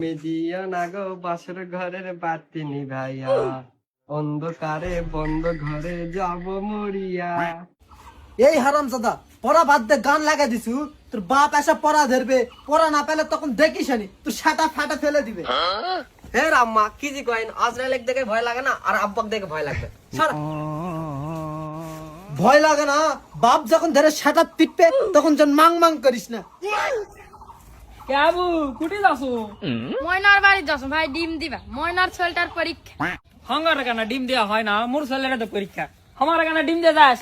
মিদিও না গো বাসর ঘরের বাতি নিভাইয়া, অন্ধকারে বন্ধ ঘরে যাব মরিয়া। এই হারামজাদা পড়া বাদ দে, গান লাগাই দিছু। তোর বাপ এসে পড়া ধরবে, পড়া না পেলে তখন দেখিস নি তুই সাটা ফাটা ফেলে দিবে। হে রাম্মা কি জি কইন, আজরাইল দেখে ভয় লাগে না আর আব্বাক দেখে ভয় লাগবে। ছাড়, ভয় লাগে না? বাপ যখন ধরে সাটা পিটবে তখন যেন মাং মাং করিস না। কেবু কুটি যাসু? ময়নার বাড়ি যাস ভাই, ডিম দিবা। ময়নার ছেলেটার পরীক্ষা। হাঙ্গার কেন ডিম দেওয়া হয় না? মোর ছেলের তো পরীক্ষা, আমার কেন ডিম দিয়ে যাস?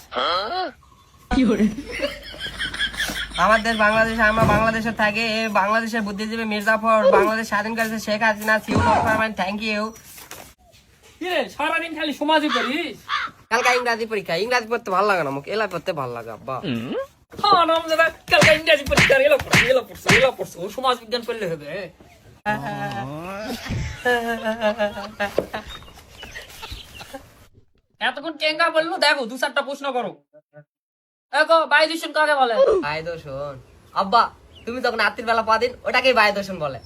আমাদের বাংলাদেশ, আমরা বাংলাদেশে থাকি। এই বাংলাদেশের বুদ্ধিজীবী মির্জাফর, বাংলাদেশ স্বাধীন করেছে শেখ হাসিনা। Thank you. কিরে সারাদিন খালি সমাজই করিস? কালকে ইংরাজি পরীক্ষা, ইংরাজি পড়তে ভালো লাগে না, মুখ এলা পড়তে ভালো লাগে আব্বা। হ্যাঁ নাম দাদা, কালকে ইংরেজি পরীক্ষা এলো পড়ছো সমাজ বিজ্ঞান করলে হবে। এতক্ষণ চেঙ্গা বললো, দেখো দু চারটা প্রশ্ন করো। দেখো বায়ু দূষণ কাকে বলে? বায়ু দূষণ আব্বা, তুমি তখন রাত্রির বেলা পা দিন, ওটাকেই বায়ু দূষণ বলে।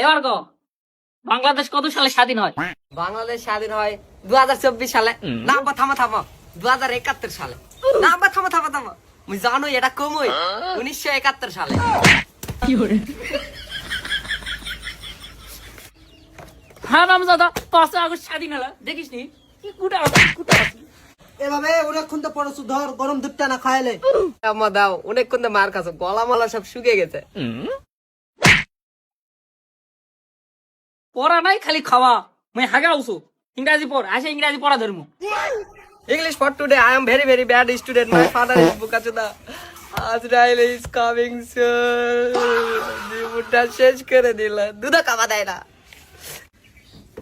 এবার গো, বাংলাদেশ কত সালে স্বাধীন হয়? বাংলাদেশ স্বাধীন হয় 2024 সালে। না আব্বা থামা থামা, 2071 সালে। না আব্বা থামা থামা থামা, মুই জানো এটা কমই, 1971 সালে। হ্যাঁ নাম দাদা, 5 আগস্ট স্বাধীন হলো, দেখিস নি? কুটা আছে। এভাবে অনেকক্ষণ তো পড়াশু, ধর গরম দুধটা না খাইলে। আম্মা দাও, অনেকক্ষণ তো মার খাচ্ছ, গলা মালা সব শুকিয়ে গেছে। পড়া নাই খালি খাওয়া। মুই হাগা উসু ইংরাজি পড়, আসে ইংরাজি পড়া ধর্ম। English for today. I am very very bad student. My father is Bukachuda. Azrael is coming soon. জীবনটা শেষ করে দিল, দুধা খাওয়া দেয় না।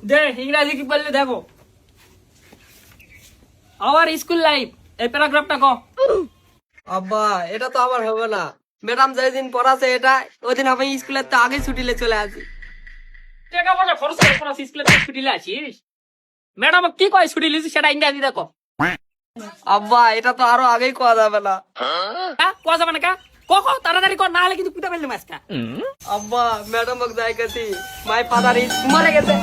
দে ইংরাজি কি বললে দেখো। আওয়ার স্কুল লাইফ, এই প্যারাগ্রাফটা কো। আব্বা এটা তো আবার হবে না, ম্যাডাম যেদিন পড়াছে এটা, ওইদিন আমি স্কুলের তো আগে ছুটিলে চলে আসি। টাকা পয়সা খরচ করে পড়া স্কুলে ছুটি লাছিস? ম্যাডাম কি কয় ছুটি লিছিস সেটা ইংরাজি দেখো। আব্বা এটা তো আরো আগেই কোয়া যাবে না। কোয়া যাবে না কা? কখো তাড়াতাড়ি কর, না হলে কিন্তু পিটা ফেললে মাছকা। আব্বা ম্যাডাম যাই গেছি, মাই ফাদার ইজ মরে গেছে।